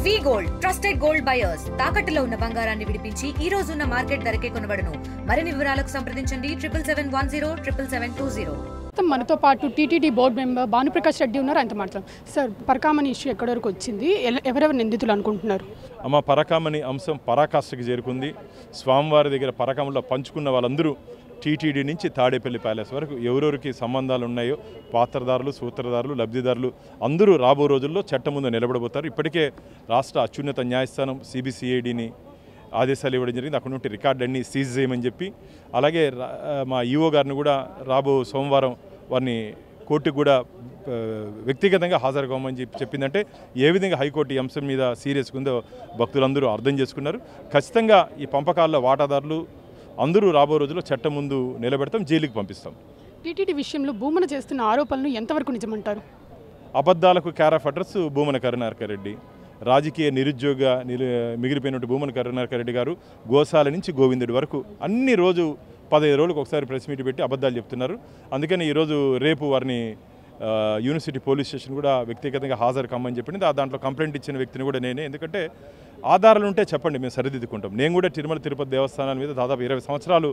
వి gold trusted gold buyers తాకట్టులో ఉన్న బంగారాన్ని విడిపించి ఈ రోజు ఉన్న మార్కెట్ ధరకే కొనబడును. మరిన్ని వివరాలకు సంప్రదించండి 77107720. మనతో పాటు TTD board member Bhanuprakash Reddy ఉన్నారు. ఆయనతో మాట్లాడతాం. సార్, పరకామణి ఇష్యూ ఎక్కడి వరకు వచ్చింది? ఎవరెవరు నిందితులు అనుకుంటున్నారు? అమ్మ, పరకామణి అంశం పరాకాష్ఠకి చేరుకుంది. స్వామివారి దగ్గర పరకామలో పంచుకున్న వాళ్ళందరూ టీటీడీ నుంచి తాడేపల్లి ప్యాలెస్ వరకు ఎవరెవరికి సంబంధాలు ఉన్నాయో పాత్రదారులు, సూత్రధారులు, లబ్ధిదారులు అందరూ రాబో రోజుల్లో చట్టం ముందు నిలబడబోతారు. ఇప్పటికే రాష్ట్ర అత్యున్నత న్యాయస్థానం సిబిసిఐడిని ఆదేశాలు ఇవ్వడం జరిగింది. అక్కడ నుండి రికార్డులన్నీ సీజ్ చేయమని చెప్పి, అలాగే మా ఈఓ గారిని కూడా రాబో సోమవారం వారిని కోర్టుకు కూడా వ్యక్తిగతంగా హాజరు కావమని చెప్పిందంటే ఏ విధంగా హైకోర్టు ఈ అంశం మీద సీరియస్గా ఉందో భక్తులందరూ అర్థం చేసుకున్నారు. ఖచ్చితంగా ఈ పంపకాల్లో వాటాదారులు అందరూ రాబో రోజుల్లో చట్టం ముందు నిలబెడతాం, జైలుకి పంపిస్తాం. టీటీడీ విషయంలో భూమన చేస్తున్న ఆరోపణలు ఎంతవరకు నిజమంటారు? అబద్ధాలకు care of address Bhumana Karunakar Reddy. రాజకీయ నిరుద్యోగ మిగిలిపోయినట్టు భూమన కరుణాకర్ రెడ్డి గారు గోశాల నుంచి గోవిందుడి వరకు అన్ని రోజు 15 రోజులకు ఒకసారి ప్రెస్ మీట్ పెట్టి అబద్ధాలు చెప్తున్నారు. అందుకని ఈరోజు రేపు వారిని యూనివర్సిటీ పోలీస్ స్టేషన్ కూడా వ్యక్తిగతంగా హాజరు కమ్మని చెప్పింది. దాంట్లో కంప్లైంట్ ఇచ్చిన వ్యక్తిని కూడా నేనే. ఎందుకంటే ఆధారాలు ఉంటే చెప్పండి, మేము సరిదిద్దుకుంటాం. నేను కూడా తిరుమల తిరుపతి దేవస్థానాల మీద దాదాపు 20 సంవత్సరాలు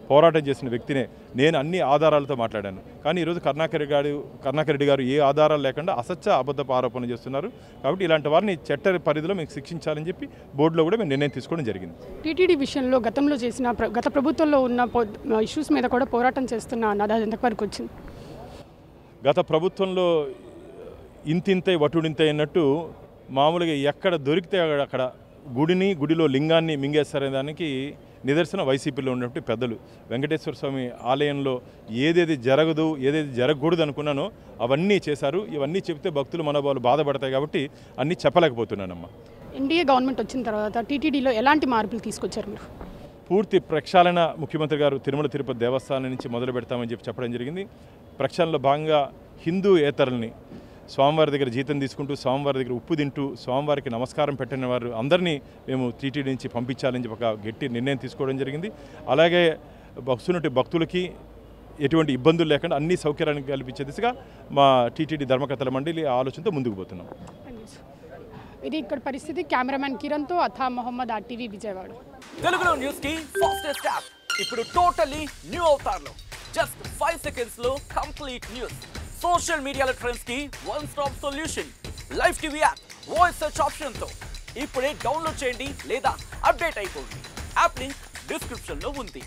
పోరాటం చేసిన వ్యక్తినే. నేను అన్ని ఆధారాలతో మాట్లాడాను. కానీ ఈరోజు కరుణాకర్ రెడ్డి గారు ఏ ఆధారాలు లేకుండా అసత్య అబద్ధపు ఆరోపణ చేస్తున్నారు. కాబట్టి ఇలాంటి వారిని చట్ట పరిధిలో మేము శిక్షించాలని చెప్పి బోర్డులో కూడా మేము నిర్ణయం తీసుకోవడం జరిగింది. టీటీడీ విషయంలో గతంలో చేసిన గత ప్రభుత్వంలో ఉన్న ఇష్యూస్ మీద కూడా పోరాటం చేస్తున్న అది ఎంతవరకు వచ్చింది? గత ప్రభుత్వంలో ఇంతింతై వటుడింతై అన్నట్టు మామూలుగా ఎక్కడ దొరికితే అక్కడ గుడిలో లింగాన్ని మింగేస్తారనే దానికి నిదర్శనం వైసీపీలో ఉన్నటువంటి పెద్దలు. వెంకటేశ్వర స్వామి ఆలయంలో ఏదేది జరగదు, ఏదేది జరగకూడదు అనుకున్నానో అవన్నీ చేశారు. ఇవన్నీ చెప్తే భక్తులు మనోభావాలు బాధపడతాయి కాబట్టి అన్నీ చెప్పలేకపోతున్నానమ్మా. ఎన్డీఏ గవర్నమెంట్ వచ్చిన తర్వాత టీటీడీలో ఎలాంటి మార్పులు తీసుకొచ్చారు మీరు? పూర్తి ప్రక్షాళన ముఖ్యమంత్రి గారు తిరుమల తిరుపతి దేవస్థానం నుంచి మొదలు పెడతామని చెప్పడం జరిగింది. ప్రక్షాళనలో భాగంగా హిందూయేతరుల్ని స్వామివారి దగ్గర జీతం తీసుకుంటూ, స్వామివారి దగ్గర ఉప్పు తింటూ, స్వామివారికి నమస్కారం పెట్టిన వారు అందరినీ మేము టీటీడీ నుంచి పంపించాలని చెప్పి ఒక గట్టి నిర్ణయం తీసుకోవడం జరిగింది. అలాగే వస్తున్నటువంటి భక్తులకి ఎటువంటి ఇబ్బందులు లేకుండా అన్ని సౌకర్యాలను కల్పించే దిశగా మా టీటీడీ ధర్మకర్తల మండలి ఆలోచనతో ముందుకు పోతున్నాం. ఇది ఇక్కడ పరిస్థితి. కెమెరామెన్ కిరణ్తో అథా మొహమ్మద్, RTV విజయవాడ. తెలుగులో న్యూస్ కి ఫాస్టెస్ట్ యాప్ ఇప్పుడు టోటల్లీ న్యూ అవతార్లో జస్ట్ 5 సెకండ్స్ లో కంప్లీట్ న్యూస్. సోషల్ మీడియాలో ట్రెండ్స్ కి one stop solution. Live TV app voice search option తో ఇప్పుడే డౌన్లోడ్ చేయండి లేదా అప్డేట్ అయిపోండి. యాప్ లింక్ డిస్క్రిప్షన్ లో ఉంది.